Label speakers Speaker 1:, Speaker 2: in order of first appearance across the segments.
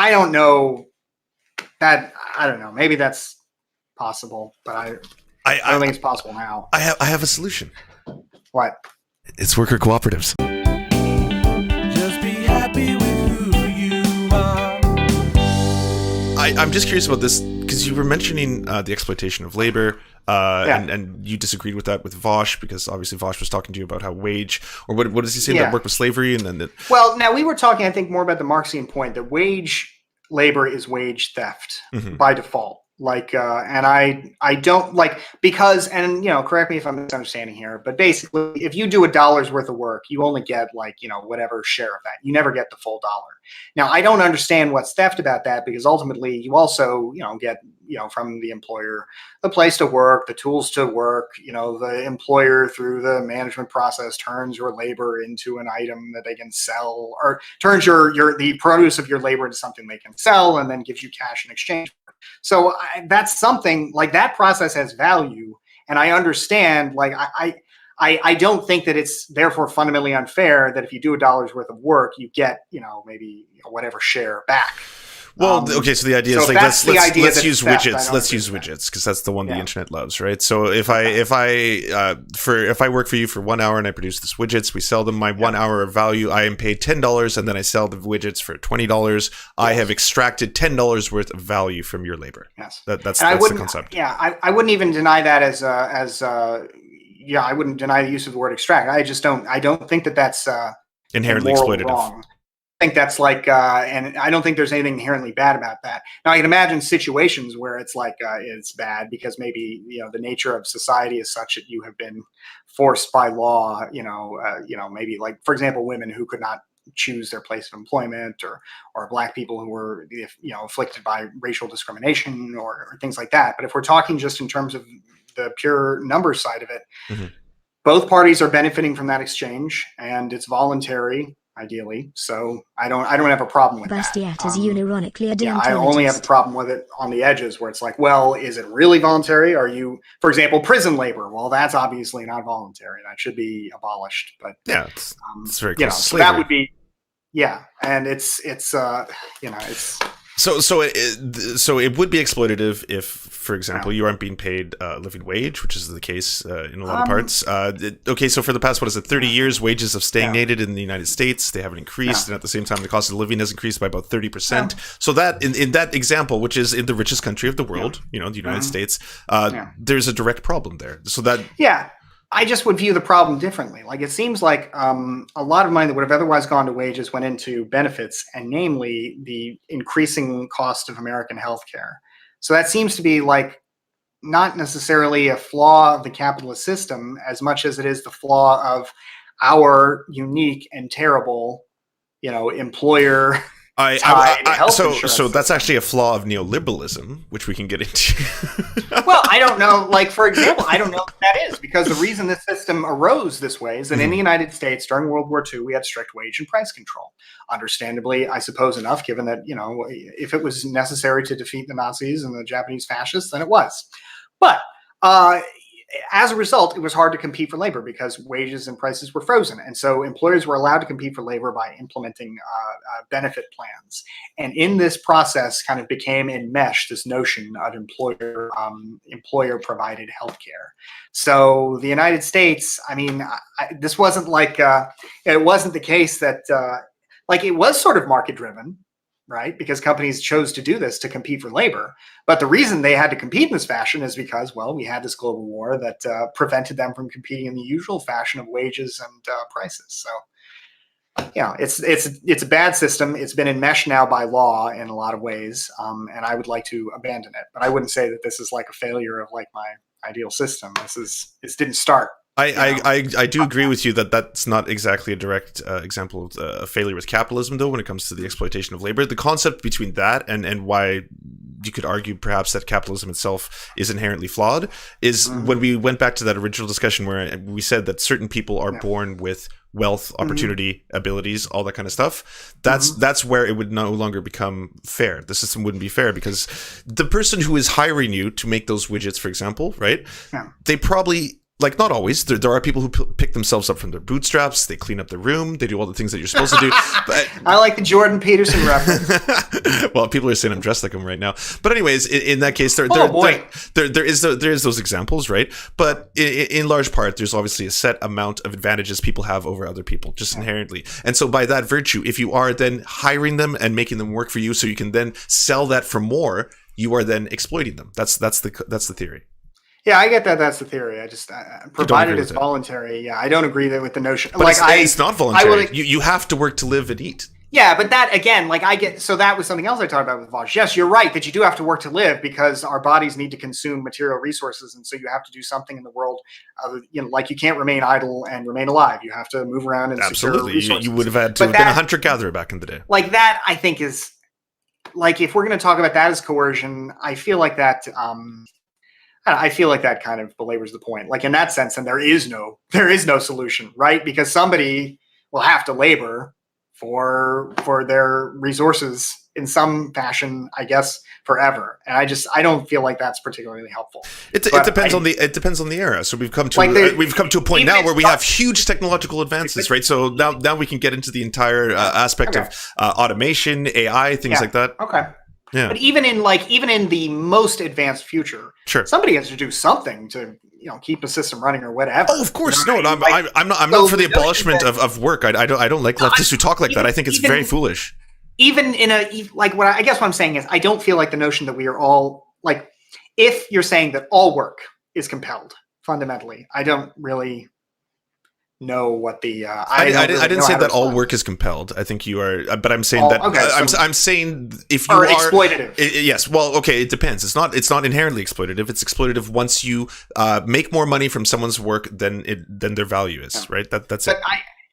Speaker 1: I don't know that. I don't know. Maybe that's possible, but I don't think it's possible now.
Speaker 2: I have a solution.
Speaker 1: What?
Speaker 2: It's worker cooperatives.
Speaker 3: Just be happy with who you are.
Speaker 2: I'm just curious about this because you were mentioning the exploitation of labor, and you disagreed with that with Vosh because obviously Vosh was talking to you about how wage, or what does he say that work with slavery, and then that.
Speaker 1: Well, now we were talking, I think, more about the Marxian point that wage labor is wage theft by default. Like, and I don't like, because, and, correct me if I'm misunderstanding here, but basically if you do $1 worth of work, you only get like, whatever share of that. You never get the full dollar. Now, I don't understand what's theft about that, because ultimately you also, get, from the employer, the place to work, the tools to work, the employer through the management process turns your labor into an item that they can sell, or turns the produce of your labor into something they can sell and then gives you cash in exchange. So that's something like that process has value. And I understand, like, I don't think that it's therefore fundamentally unfair that if you do $1 worth of work, you get, maybe whatever share back.
Speaker 2: Well, okay, so the idea is like let's use widgets. Let's use widgets because that's the one the internet loves, right? So if I work for you for 1 hour and I produce these widgets, we sell them. My 1 hour of value, I am paid $10, and then I sell the widgets for $20. I have extracted $10 worth of value from your labor.
Speaker 1: Yes,
Speaker 2: that's the concept.
Speaker 1: Yeah, I wouldn't even deny that I wouldn't deny the use of the word extract. I don't think that that's
Speaker 2: inherently exploitative.
Speaker 1: Wrong. I think that's like, and I don't think there's anything inherently bad about that. Now, I can imagine situations where it's like it's bad because maybe the nature of society is such that you have been forced by law. Maybe like, for example, women who could not choose their place of employment, or Black people who were afflicted by racial discrimination or things like that. But if we're talking just in terms of the pure numbers side of it, both parties are benefiting from that exchange, and it's voluntary. Ideally, so I don't have a problem with
Speaker 4: Bastiat
Speaker 1: that.
Speaker 4: is unironically
Speaker 1: I only have a problem with it on the edges where it's like, well, is it really voluntary? Are you, for example, prison labor? Well, that's obviously not voluntary. That should be abolished. But
Speaker 2: it's very close to
Speaker 1: so
Speaker 2: slavery.
Speaker 1: that would be and it's
Speaker 2: So it would be exploitative if, for example, you aren't being paid a living wage, which is the case in a lot of parts. Okay, so for the past, 30 years, wages have stagnated in the United States. They haven't increased, and at the same time, the cost of living has increased by about 30%. So that, in that example, which is in the richest country of the world, the United States, there's a direct problem there. So that
Speaker 1: I just would view the problem differently. Like, it seems like a lot of money that would have otherwise gone to wages went into benefits, and namely the increasing cost of American healthcare. So that seems to be like not necessarily a flaw of the capitalist system as much as it is the flaw of our unique and terrible, employer.
Speaker 2: So that's actually a flaw of neoliberalism, which we can get into.
Speaker 1: Well, I don't know. Like, for example, I don't know what that is, because the reason this system arose this way is that in the United States during World War II, we had strict wage and price control. Understandably, I suppose enough, given that, if it was necessary to defeat the Nazis and the Japanese fascists, then it was. But as a result, it was hard to compete for labor because wages and prices were frozen. And so employers were allowed to compete for labor by implementing benefit plans. And in this process kind of became enmeshed this notion of employer-provided healthcare. So the United States, this wasn't like, it wasn't the case that, it was sort of market-driven, right? Because companies chose to do this to compete for labor. But the reason they had to compete in this fashion is because, well, we had this global war that prevented them from competing in the usual fashion of wages and prices. So, it's a bad system. It's been enmeshed now by law in a lot of ways, and I would like to abandon it. But I wouldn't say that this is like a failure of like my ideal system. This didn't start.
Speaker 2: I do agree with you that that's not exactly a direct example of a failure with capitalism, though, when it comes to the exploitation of labor. The concept between that and why you could argue perhaps that capitalism itself is inherently flawed is when we went back to that original discussion where we said that certain people are born with wealth, opportunity, abilities, all that kind of stuff. That's where it would no longer become fair. The system wouldn't be fair because the person who is hiring you to make those widgets, for example, right? They probably like not always. There are people who pick themselves up from their bootstraps. They clean up the room. They do all the things that you're supposed to do. But
Speaker 1: I like the Jordan Peterson reference.
Speaker 2: well, people are saying I'm dressed like him right now. But anyways, in that case, there is those examples, right? But in large part, there's obviously a set amount of advantages people have over other people, just inherently. And so by that virtue, if you are then hiring them and making them work for you, so you can then sell that for more, you are then exploiting them. That's the theory.
Speaker 1: Yeah, I get that. That's the theory. I just provided it's voluntary. Yeah, I don't agree with the notion.
Speaker 2: But it's not voluntary. You have to work to live and eat.
Speaker 1: Yeah, but that again, like I get. So that was something else I talked about with Vosh. Yes, you're right that you do have to work to live because our bodies need to consume material resources, and so you have to do something in the world. Like you can't remain idle and remain alive. You have to move around and secure resources.
Speaker 2: You would have had to have been a hunter-gatherer back in the day.
Speaker 1: Like that, I think is like if we're going to talk about that as coercion, I feel like that. I feel like that kind of belabors the point. Like in that sense, and there is no solution, right? Because somebody will have to labor for their resources in some fashion, I guess, forever. And I don't feel like that's particularly helpful.
Speaker 2: It depends on the era. So we've come to a point now where we have huge technological advances, right? So now we can get into the entire aspect of automation, AI, things like that.
Speaker 1: Okay.
Speaker 2: Yeah.
Speaker 1: But even in the most advanced future,
Speaker 2: sure,
Speaker 1: somebody has to do something to keep a system running or whatever.
Speaker 2: Oh, of course, I'm not for the abolishment of work. I don't like leftists who talk like that. I think it's very foolish.
Speaker 1: Even in I guess what I'm saying is I don't feel like the notion that we are all like, if you're saying that all work is compelled fundamentally, I don't really know what the I didn't say that
Speaker 2: all work is compelled. I think you are, but I'm saying I'm saying if you are
Speaker 1: exploitative.
Speaker 2: Yes, well, okay, it depends. It's not inherently exploitative. It's exploitative once you make more money from someone's work than their value is, right? That's it.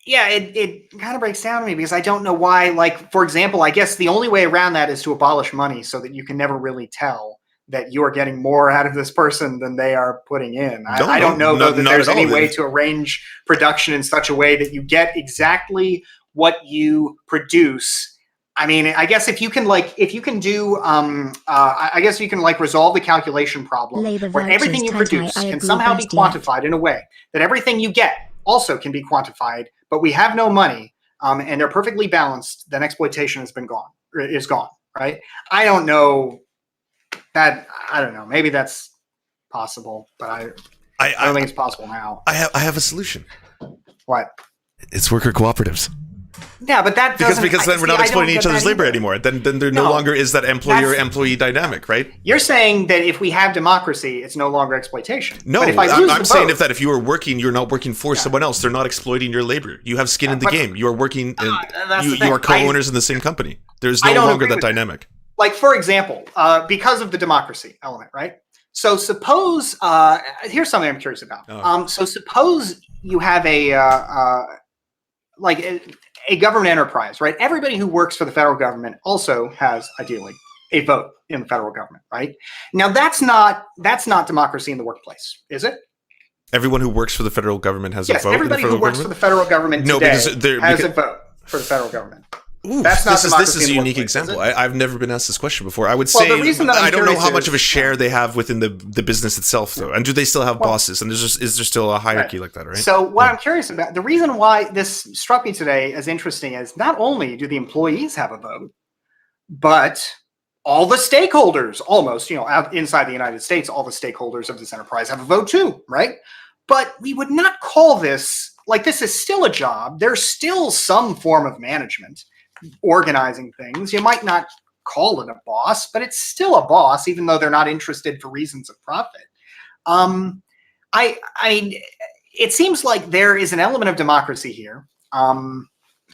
Speaker 1: It kind of breaks down to me because I don't know why. Like, for example, I guess the only way around that is to abolish money so that you can never really tell that you are getting more out of this person than they are putting in. I don't know though that there's any way to arrange production in such a way that you get exactly what you produce. I mean, I guess if you can resolve the calculation problem where everything you produce can somehow be quantified in a way that everything you get also can be quantified, but we have no money and they're perfectly balanced, then exploitation is gone, right? I don't know. I don't know. Maybe that's possible, but I don't think it's possible now.
Speaker 2: I have a solution.
Speaker 1: What?
Speaker 2: It's worker cooperatives.
Speaker 1: Yeah, but that doesn't...
Speaker 2: Because then we're not exploiting each other's labor anymore. Then there no longer is that employer-employee dynamic, right?
Speaker 1: You're saying that if we have democracy, it's no longer exploitation.
Speaker 2: No, I'm saying if you are working, you're not working for someone else. They're not exploiting your labor. You have skin in the game. You are working... you are co-owners in the same company. There's no longer that dynamic.
Speaker 1: Like, for example, because of the democracy element, right? So suppose, here's something I'm curious about. So suppose you have a government enterprise, right? Everybody who works for the federal government also has, ideally, a vote in the federal government, right? Now, that's not democracy in the workplace, is it?
Speaker 2: Everyone who works for the federal government has a vote in the federal government?
Speaker 1: Everybody who works for the federal government today has a vote for the federal government.
Speaker 2: Ooh, this is a unique example. I've never been asked this question before. I would say I don't know how much of a share they have within the business itself, though. And do they still have bosses? And is there still a hierarchy like that, right?
Speaker 1: So what I'm curious about, the reason why this struck me today as interesting is not only do the employees have a vote, but all the stakeholders, almost, inside the United States, all the stakeholders of this enterprise have a vote too, right? But we would not call this, like, this is still a job. There's still some form of management. Organizing things. You might not call it a boss, but it's still a boss, even though they're not interested for reasons of profit. I mean, it seems like there is an element of democracy here,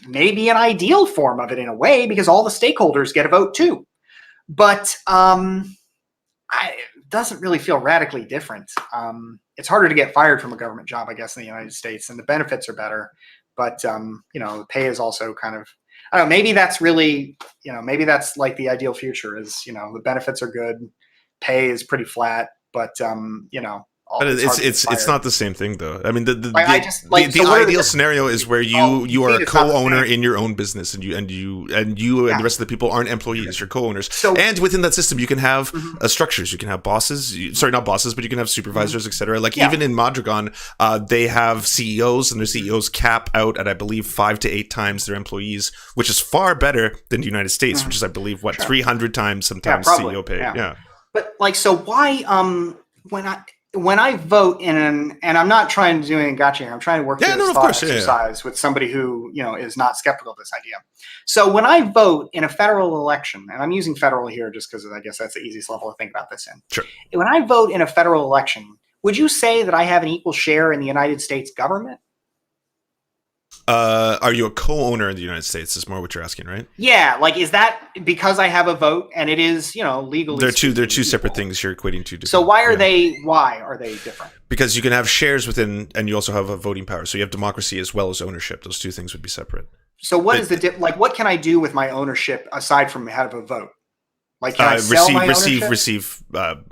Speaker 1: maybe an ideal form of it in a way, because all the stakeholders get a vote too. But it doesn't really feel radically different. It's harder to get fired from a government job, I guess, in the United States, and the benefits are better. But the pay is also kind of, I don't know, maybe that's really, maybe that's like the ideal future is, the benefits are good, pay is pretty flat, but,
Speaker 2: But
Speaker 1: hard to get
Speaker 2: it's
Speaker 1: fired.
Speaker 2: not the same thing, though. I mean, the
Speaker 1: so
Speaker 2: ideal scenario is where you are a
Speaker 1: it's not the
Speaker 2: co-owner
Speaker 1: same.
Speaker 2: in your own business, and you and the rest of the people aren't employees, you're co-owners.
Speaker 1: So-
Speaker 2: and within that system, you can have structures. You can have bosses. Sorry, not bosses, but you can have supervisors, etc. Like even in Mondragon, they have CEOs, and their CEOs cap out at, I believe, 5 to 8 times their employees, which is far better than the United States, which is, I believe, 300 times sometimes
Speaker 1: probably.
Speaker 2: CEO pay. Yeah.
Speaker 1: But like, so why when I vote and I'm not trying to do anything gotcha here, I'm trying to work through this thought exercise with somebody who, is not skeptical of this idea. So when I vote in a federal election, and I'm using federal here just because I guess that's the easiest level to think about this in.
Speaker 2: Sure.
Speaker 1: When I vote in a federal election, would you say that I have an equal share in the United States government?
Speaker 2: Are you a co-owner in the United States? Is more what you're asking, right?
Speaker 1: Yeah, like is that because I have a vote and it is, legally?
Speaker 2: They're two separate things you're equating to.
Speaker 1: So why are they different?
Speaker 2: Because you can have shares within, and you also have a voting power. So you have democracy as well as ownership. Those two things would be separate.
Speaker 1: So what is what can I do with my ownership aside from have a vote? Like can I sell my ownership?
Speaker 2: receive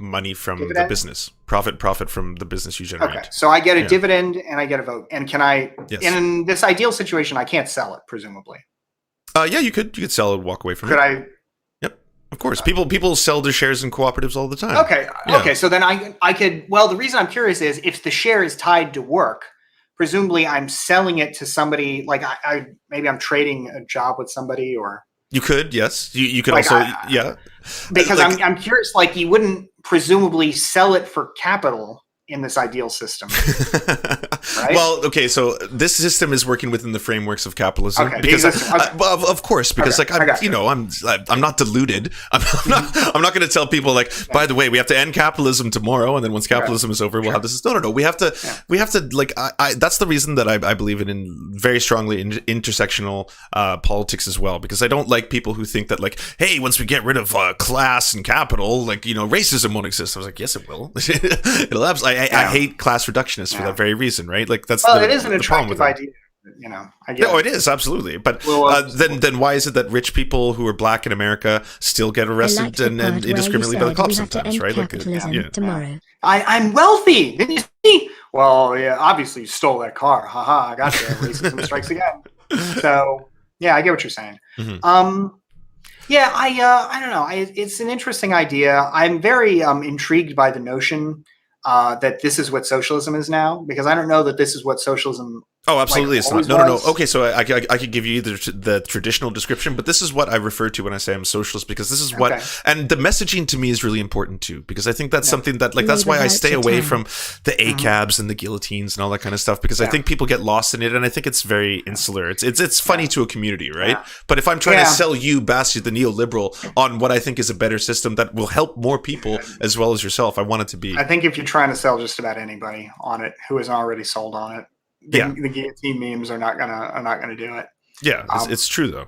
Speaker 2: money from the business, profit from the business you generate.
Speaker 1: Okay, so I get a dividend and I get a vote. And can I,
Speaker 2: Yes.
Speaker 1: in this ideal situation, I can't sell it, presumably.
Speaker 2: Yeah, you could sell it and walk away from
Speaker 1: Could
Speaker 2: it.
Speaker 1: I?
Speaker 2: Yep, of course. People sell their shares in cooperatives all the time.
Speaker 1: Okay. So then I could. Well, the reason I'm curious is if the share is tied to work, presumably I'm selling it to somebody. Like maybe I'm trading a job with somebody, or
Speaker 2: you could. Yes, you could
Speaker 1: like
Speaker 2: also.
Speaker 1: Because
Speaker 2: like,
Speaker 1: I'm curious. Like you wouldn't presumably sell it for capital in this ideal system. Right?
Speaker 2: Well, okay, so this system is working within the frameworks of capitalism because, of course, because I'm not deluded. I'm not going to tell people like, by the way, we have to end capitalism tomorrow, and then once capitalism is over, we'll have this. No. We have to like. That's the reason that I believe in very strongly in intersectional politics as well, because I don't like people who think that like, hey, once we get rid of class and capital, like racism won't exist. I was like, yes, it will. It'll absolutely. I hate class reductionists for that very reason, right? Like that's
Speaker 1: it is an attractive idea. I get
Speaker 2: it is absolutely. But then why is it that rich people who are black in America still get arrested and indiscriminately by the cops sometimes, right? Like,
Speaker 4: tomorrow.
Speaker 1: I'm wealthy. Didn't you see? Well, yeah, obviously you stole that car. Haha, I got you. Racism strikes again. So yeah, I get what you're saying.
Speaker 2: Mm-hmm.
Speaker 1: Yeah, I don't know. It's an interesting idea. I'm very intrigued by the notion that this is what socialism is now, because I don't know that this is what socialism.
Speaker 2: Oh, absolutely, it's not.
Speaker 1: always
Speaker 2: No.
Speaker 1: was.
Speaker 2: Okay, so I could give you either the traditional description, but this is what I refer to when I say I'm socialist, because this is what, and the messaging to me is really important too, because I think that's something that, like, that's why I stay away from the ACABs and the guillotines and all that kind of stuff, because I think people get lost in it, and I think it's very insular. It's funny to a community, right?
Speaker 1: Yeah.
Speaker 2: But if I'm trying to sell you, Bastiat, the neoliberal, on what I think is a better system that will help more people as well as yourself, I want it to be.
Speaker 1: I think if you're trying to sell just about anybody on it who isn't already sold on it, the guillotine memes are not gonna do it.
Speaker 2: Yeah, it's true though.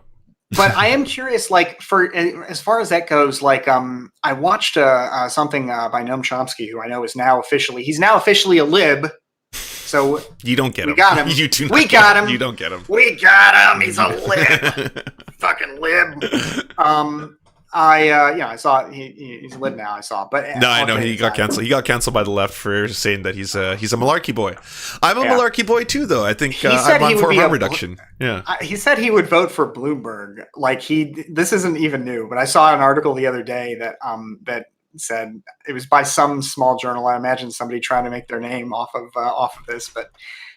Speaker 1: But I am curious, like, for as far as that goes, like, I watched something by Noam Chomsky, who I know is now officially a lib. So
Speaker 2: you don't get him.
Speaker 1: We got him.
Speaker 2: You do.
Speaker 1: We got him.
Speaker 2: You don't get him.
Speaker 1: We got him. He's a lib. Fucking lib. I saw he's a lib now. I saw, but
Speaker 2: no, I know he got canceled. He got canceled by the left for saying that he's a malarkey boy. I'm a malarkey boy too, though. I think I'm on for harm reduction. Yeah,
Speaker 1: he said he would vote for Bloomberg. Like this isn't even new, but I saw an article the other day that said it was by some small journal. I imagine somebody trying to make their name off of this, but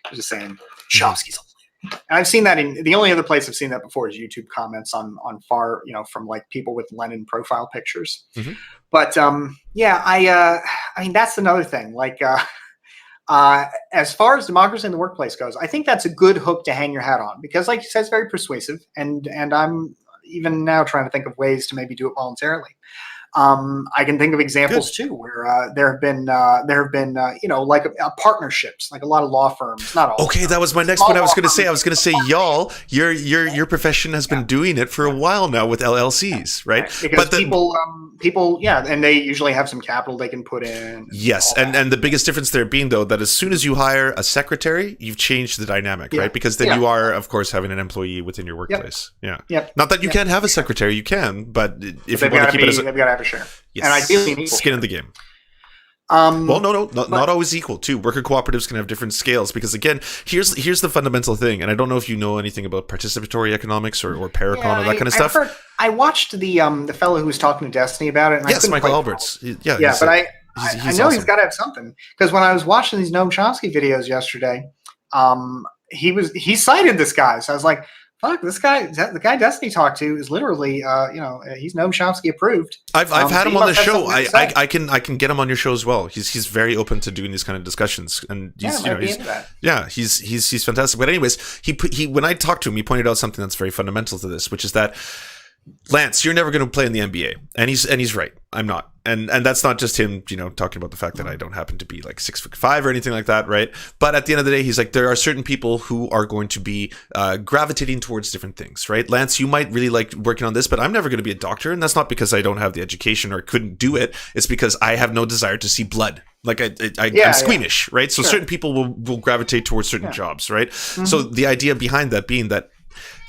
Speaker 1: I'm just saying Chomsky's. And I've seen that the only other place I've seen that before is YouTube comments on from like people with Lenin profile pictures. Mm-hmm. But I mean, that's another thing. Like, as far as democracy in the workplace goes, I think that's a good hook to hang your hat on, because, like you said, it's very persuasive, and I'm even now trying to think of ways to maybe do it voluntarily. I can think of examples too where there have been like partnerships, like a lot of law firms. Not all.
Speaker 2: Okay, that was my next point. I was going to say, y'all, your profession has been doing it for a while now with LLCs, right?
Speaker 1: Because people, and they usually have some capital they can put in.
Speaker 2: Yes, and the biggest difference there being, though, that as soon as you hire a secretary, you've changed the dynamic, right? Because then you are, of course, having an employee within your workplace.
Speaker 1: Yep.
Speaker 2: Not that you can't have a secretary, you can, but if you want to keep it as
Speaker 1: they've got to have a share.
Speaker 2: Yes.
Speaker 1: And ideally,
Speaker 2: skin in the game. Well, no, not always equal too. Worker cooperatives can have different scales because, again, here's the fundamental thing, and I don't know if you know anything about participatory economics or Paracon or that kind of stuff.
Speaker 1: I watched the fellow who was talking to Destiny about it. And
Speaker 2: yes, Michael Alberts.
Speaker 1: But I know awesome. He's got to have something, because when I was watching these Noam Chomsky videos yesterday, he cited this guy, so I was like, fuck, the guy Destiny talked to is literally, he's Noam Chomsky approved.
Speaker 2: I've had him on the show. I can get him on your show as well. He's very open to doing these kind of discussions, and he's fantastic. But anyways, he when I talked to him, he pointed out something that's very fundamental to this, which is that, Lance, you're never going to play in the NBA, and he's right. I'm not, and that's not just him, talking about the fact that I don't happen to be like 6'5" or anything like that, right? But at the end of the day, he's like, there are certain people who are going to be gravitating towards different things, right? Lance, you might really like working on this, but I'm never going to be a doctor, and that's not because I don't have the education or couldn't do it. It's because I have no desire to see blood. Like I'm squeamish, right? So certain people will gravitate towards certain jobs, right? Mm-hmm. So the idea behind that being that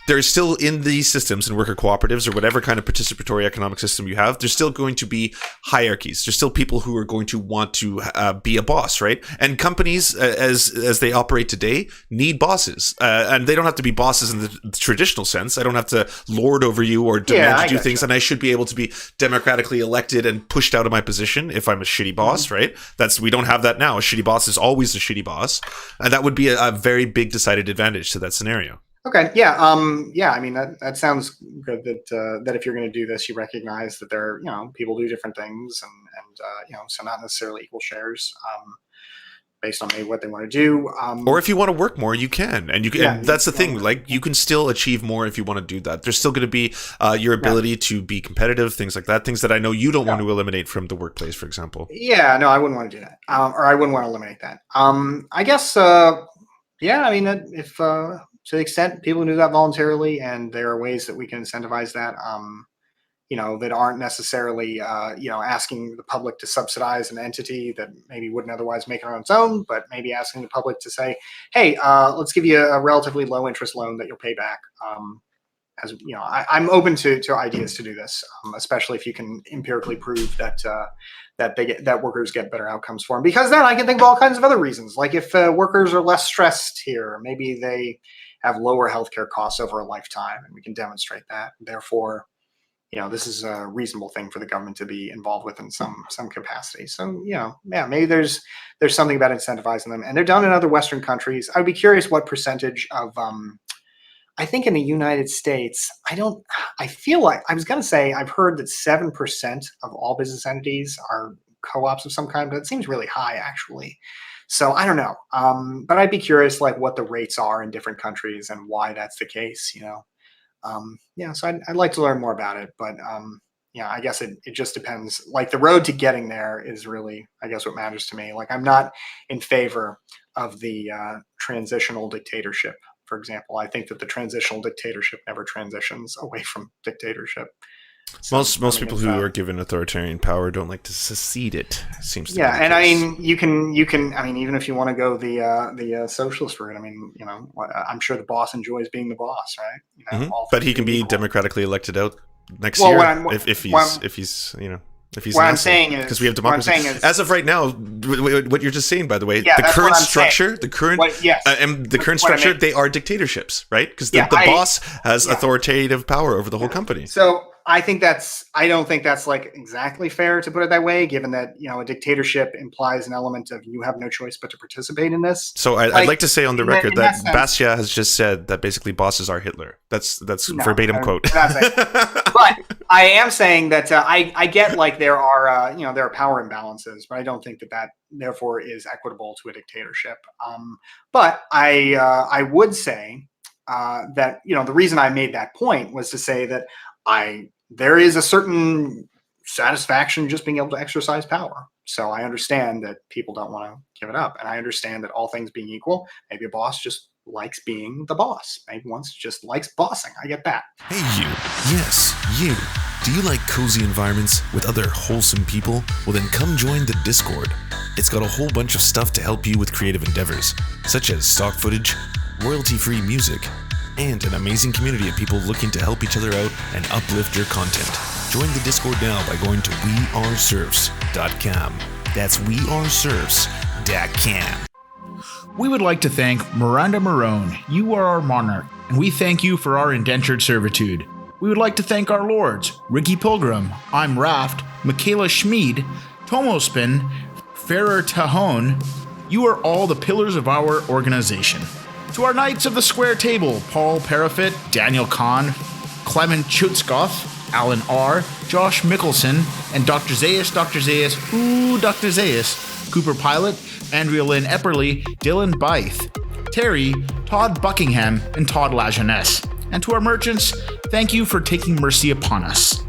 Speaker 2: there's still, in these systems, in worker cooperatives or whatever kind of participatory economic system you have, there's still going to be hierarchies. There's still people who are going to want to be a boss, right? And companies, as they operate today, need bosses. And they don't have to be bosses in the traditional sense. I don't have to lord over you or demand to do things. And I should be able to be democratically elected and pushed out of my position if I'm a shitty boss, right? We don't have that now. A shitty boss is always a shitty boss. And that would be a very big decided advantage to that scenario.
Speaker 1: Okay. Yeah. I mean, that sounds good. That if you're going to do this, you recognize that there, people do different things, and so not necessarily equal shares, based on maybe what they want to do.
Speaker 2: Or if you want to work more, you can, and you can. And that's the thing. Like, you can still achieve more if you want to do that. There's still going to be your ability to be competitive, things like that. Things that I know you don't want to eliminate from the workplace, for example.
Speaker 1: Yeah. No, I wouldn't want to do that, or I wouldn't want to eliminate that. I guess. I mean, if to the extent people do that voluntarily, and there are ways that we can incentivize that, that aren't necessarily, asking the public to subsidize an entity that maybe wouldn't otherwise make it on its own, but maybe asking the public to say, hey, let's give you a relatively low interest loan that you'll pay back. I'm open to ideas to do this, especially if you can empirically prove that workers get better outcomes for them. Because then I can think of all kinds of other reasons, like if workers are less stressed here, maybe they have lower healthcare costs over a lifetime, and we can demonstrate that. Therefore, this is a reasonable thing for the government to be involved with in some capacity. So, maybe there's something about incentivizing them, and they're done in other Western countries. I'd be curious what percentage of, I think in the United States, I feel like, I was going to say, I've heard that 7% of all business entities are co-ops of some kind, but it seems really high, actually. So I don't know. But I'd be curious, like, what the rates are in different countries and why that's the case, so I'd like to learn more about it, but I guess it just depends. Like, the road to getting there is really, I guess, what matters to me. Like, I'm not in favor of the transitional dictatorship, for example. I think that the transitional dictatorship never transitions away from dictatorship. So,
Speaker 2: most people who are given authoritarian power don't like to secede it. Seems to be
Speaker 1: and I mean, you can. I mean, even if you want to go the socialist route, I mean, I'm sure the boss enjoys being the boss, right?
Speaker 2: But he can be democratically elected out next year if he's
Speaker 1: what I'm saying is,
Speaker 2: because we have democracy. As of right now, what you're just saying, by the way, the current structure, they are dictatorships, right? Because the boss has authoritative power over the whole company.
Speaker 1: So I don't think that's like exactly fair to put it that way, given that, a dictatorship implies an element of you have no choice but to participate in this.
Speaker 2: So I'd like to say on the record that Bastiat has just said that basically bosses are Hitler. That's verbatim quote.
Speaker 1: But I am saying that I get, like, there are power imbalances, but I don't think that therefore is equitable to a dictatorship. But I would say that, the reason I made that point was to say that there is a certain satisfaction just being able to exercise power. So I understand that people don't want to give it up. And I understand that, all things being equal, maybe a boss just likes being the boss. Maybe once just likes bossing. I get that.
Speaker 4: Hey, you. Yes, you. Do you like cozy environments with other wholesome people? Well, then come join the Discord. It's got a whole bunch of stuff to help you with creative endeavors, such as stock footage, royalty-free music, and an amazing community of people looking to help each other out and uplift your content. Join the Discord now by going to weareserfs.com. That's weareserfs.com.
Speaker 5: We would like to thank Miranda Marone. You are our monarch, and we thank you for our indentured servitude. We would like to thank our lords, Ricky Pilgrim, I'm Raft, Michaela Schmid, Tomospin, Ferrer Tajon. You are all the pillars of our organization. To our Knights of the Square Table, Paul Parafit, Daniel Kahn, Clement Chutskoff, Alan R., Josh Mickelson, and Dr. Zayas, Cooper Pilot, Andrea Lynn Epperly, Dylan Bythe, Terry, Todd Buckingham, and Todd Lajeunesse. And to our merchants, thank you for taking mercy upon us.